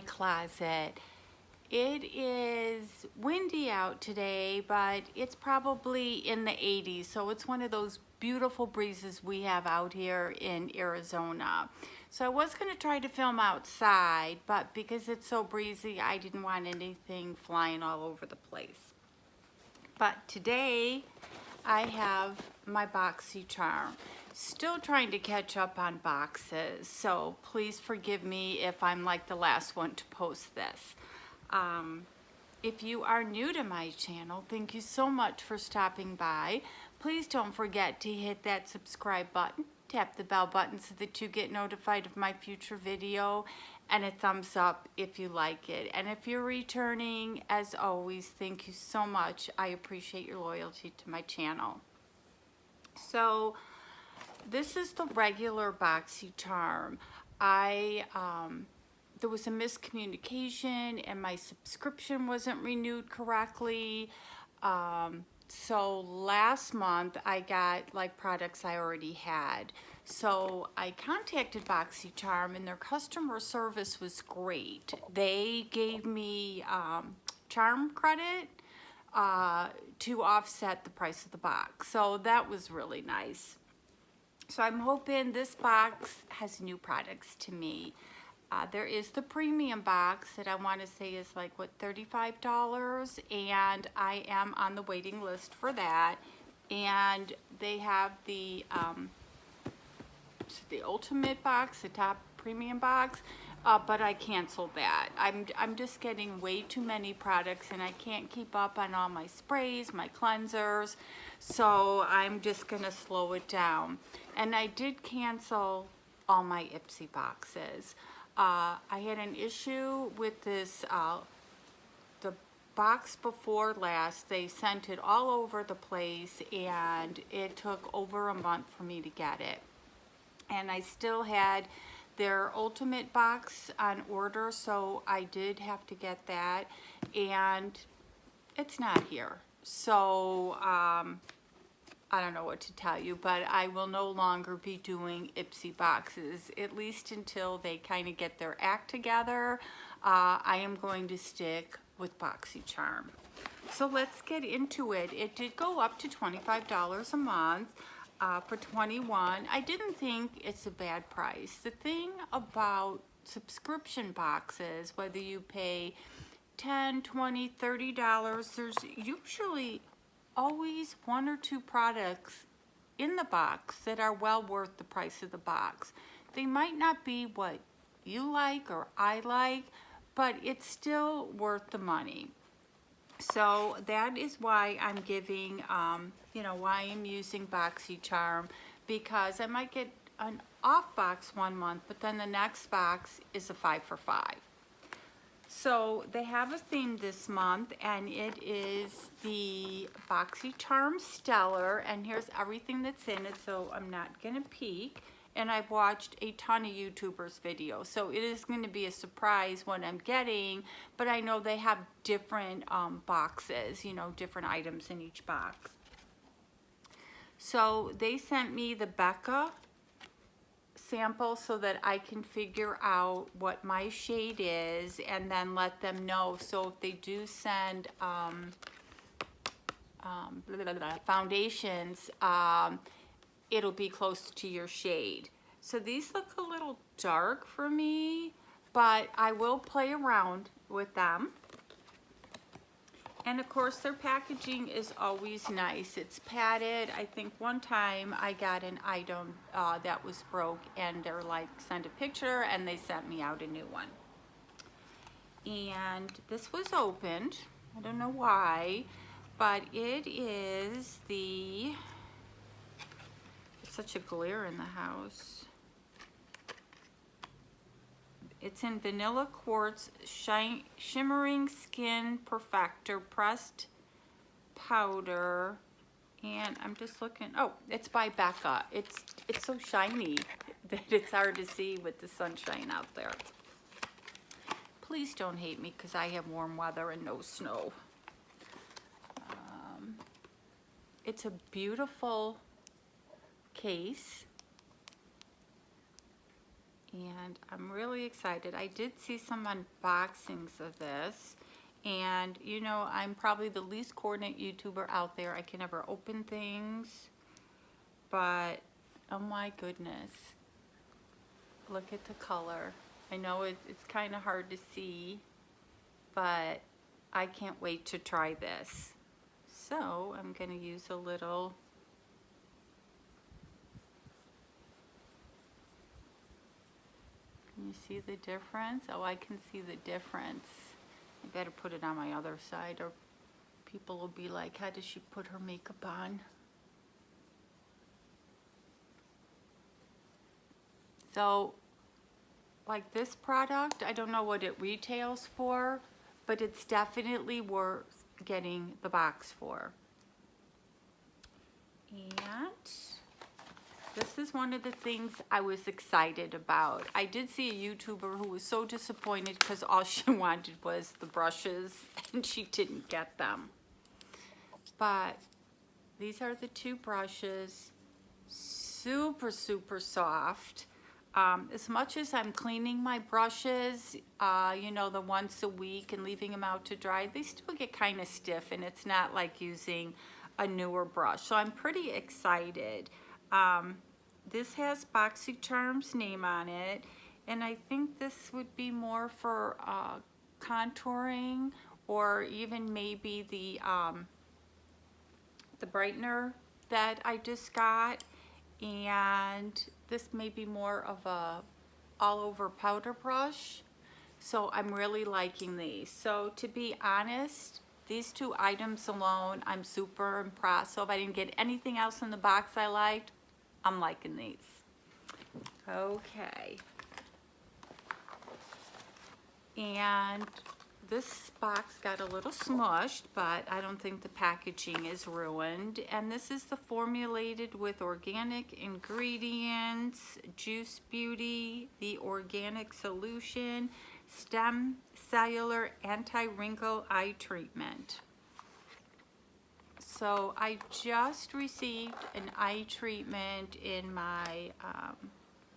my closet. It is windy out today, but it's probably in the 80s, so it's one of those beautiful breezes we have out here in Arizona. So I was going to try to film outside, but because it's so breezy, I didn't want anything flying all over the place. But today I have my Boxycharm. Still trying to catch up on boxes, so please forgive me if I'm like the last one to post this. If you are new to my channel, thank you so much for stopping by. Please don't forget to hit that subscribe button, tap the bell button so that you get notified of my future video, and a thumbs up if you like it. And if you're returning, as always, thank you so much. I appreciate your loyalty to my channel. So this is the regular Boxycharm. There was a miscommunication and my subscription wasn't renewed correctly. So last month I got like products I already had. So I contacted Boxycharm and their customer service was great. They gave me charm credit to offset the price of the box. So that was really nice. So I'm hoping this box has new products to me. There is the premium box that I want to say is like, what, $35, and I am on the waiting list for that. And they have the ultimate box, the top premium box, but I canceled that. I'm just getting way too many products and I can't keep up on all my sprays, my cleansers, so I'm just gonna slow it down. And I did cancel all my Ipsy boxes. I had an issue with this, the box before last. They sent it all over the place and it took over a month for me to get it. And I still had their ultimate box on order, so I did have to get that, and it's not here. So I don't know what to tell you, but I will no longer be doing Ipsy boxes, at least until they kind of get their act together. I am going to stick with Boxycharm. So let's get into it. It did go up to $25 a month. For $21. I didn't think it's a bad price. The thing about subscription boxes, whether you pay $10, $20, $30, there's usually always one or two products in the box that are well worth the price of the box. They might not be what you like or I like, but it's still worth the money. So that is why I'm giving, why I'm using Boxycharm, because I might get an off box one month, but then the next box is a 5 for 5. So they have a theme this month, and it is the Boxycharm Stellar, and here's everything that's in it, so I'm not gonna peek. And I've watched a ton of YouTubers' videos, so it is going to be a surprise what I'm getting, but I know they have different boxes, different items in each box. So they sent me the Becca sample so that I can figure out what my shade is and then let them know. So if they do send foundations, it'll be close to your shade. So these look a little dark for me, but I will play around with them. And of course their packaging is always nice. It's padded. I think one time I got an item that was broke and they're like, send a picture, and they sent me out a new one. And this was opened. I don't know why, but it is the, such a glare in the house. It's in Vanilla Quartz Shimmering Skin Perfector Pressed Powder, and I'm just looking. Oh, it's by Becca. It's so shiny that it's hard to see with the sunshine out there. Please don't hate me because I have warm weather and no snow. It's a beautiful case, and I'm really excited. I did see some unboxings of this, and you know, I'm probably the least coordinated YouTuber out there. I can never open things, but oh my goodness, look at the color. I know it's kind of hard to see, but I can't wait to try this. So I'm going to use a little Can you see the difference? Oh, I can see the difference. I better put it on my other side or people will be like, how does she put her makeup on? So, like this product, I don't know what it retails for, but it's definitely worth getting the box for. And this is one of the things I was excited about. I did see a YouTuber who was so disappointed because all she wanted was the brushes and she didn't get them. But these are the two brushes, super, super soft. As much as I'm cleaning my brushes, you know, the once a week and leaving them out to dry, they still get kind of stiff and it's not like using a newer brush. So I'm pretty excited. This has Boxycharm's name on it, and I think this would be more for contouring or even maybe the brightener that I just got. And this may be more of a all-over powder brush. So I'm really liking these. So to be honest, these two items alone, I'm super impressed. So if I didn't get anything else in the box I liked, I'm liking these. Okay. And this box got a little smushed, but I don't think the packaging is ruined. And this is the formulated with organic ingredients, Juice Beauty, the organic solution, stem cellular anti-wrinkle eye treatment. So I just received an eye treatment in my,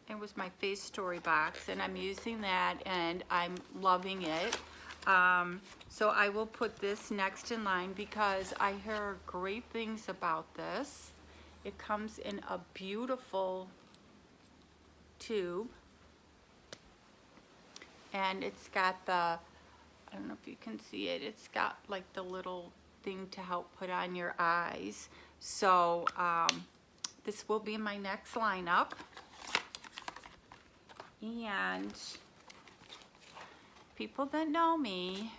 it was my Face Story box, and I'm using that and I'm loving it. So I will put this next in line because I hear great things about this. It comes in a beautiful tube, and it's got the, I don't know if you can see it, it's got like the little thing to help put on your eyes. So this will be my next lineup. And people that know me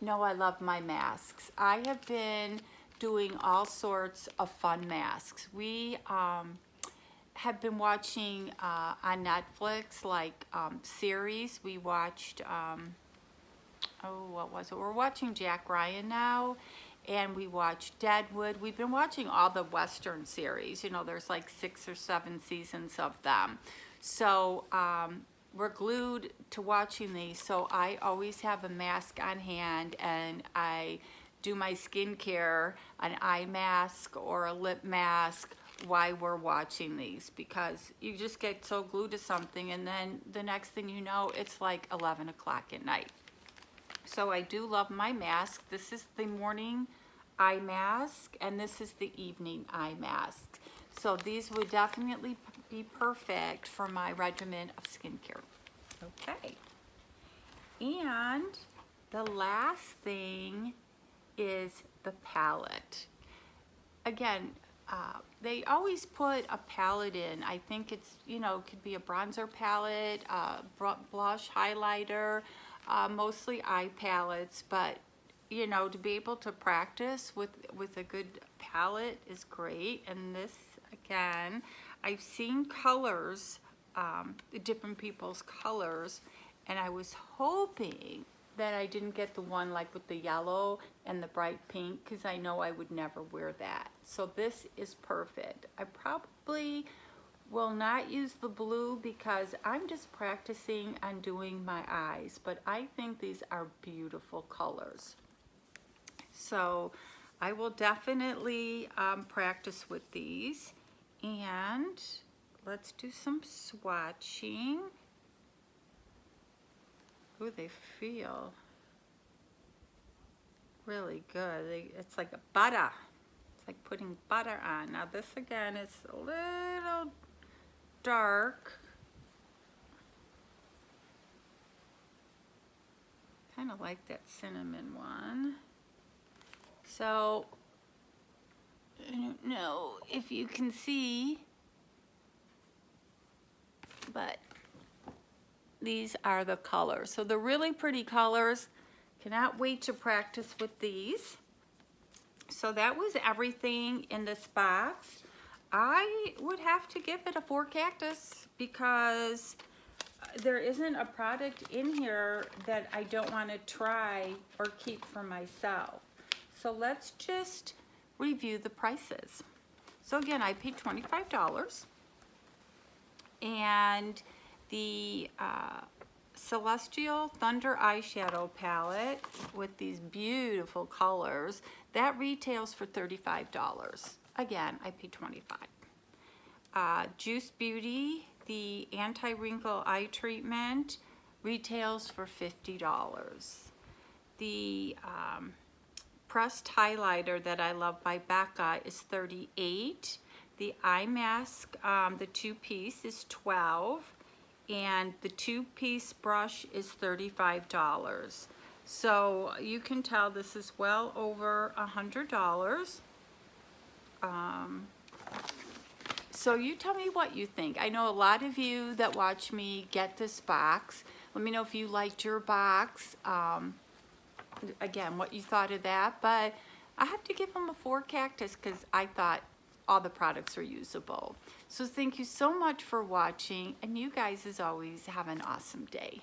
know I love my masks. I have been doing all sorts of fun masks. We have been watching on Netflix like series. We watched oh, what was it? We're watching Jack Ryan now, and we watched Deadwood. We've been watching all the Western series. You know, there's like 6 or 7 seasons of them. So we're glued to watching these. So I always have a mask on hand, and I do my skincare, an eye mask or a lip mask while we're watching these, because you just get so glued to something, and then the next thing you know, it's like 11 o'clock at night. So I do love my mask. This is the morning eye mask, and this is the evening eye mask. So these would definitely be perfect for my regimen of skincare. Okay. And the last thing is the palette. Again, they always put a palette in. I think it's, you know, it could be a bronzer palette, blush, highlighter, mostly eye palettes, but you know, to be able to practice with a good palette is great. And this, again, I've seen colors, different people's colors, and I was hoping that I didn't get the one like with the yellow and the bright pink, because I know I would never wear that. So this is perfect. I probably will not use the blue because I'm just practicing on doing my eyes, but I think these are beautiful colors. So I will definitely practice with these. And let's do some swatching. Ooh, they feel really good. It's like a butter. It's like putting butter on. Now this again is a little dark. Kind of like that cinnamon one. So, I don't know if you can see, but these are the colors. So the really pretty colors. Cannot wait to practice with these. So that was everything in this box. I would have to give it a 4 cactus because there isn't a product in here that I don't want to try or keep for myself. So let's just review the prices. So again, I paid $25, and the Celestial Thunder eyeshadow palette with these beautiful colors, that retails for $35. Again, I paid $25. Juice Beauty, the anti-wrinkle eye treatment, retails for $50. The pressed highlighter that I love by Becca is $38. The eye mask, the 2-piece is $12. And the 2-piece brush is $35. So you can tell this is well over $100. So you tell me what you think. I know a lot of you that watch me get this box. Let me know if you liked your box. Again, what you thought of that. But I have to give them a 4 cactus because I thought all the products are usable. So thank you so much for watching, and you guys, as always, have an awesome day.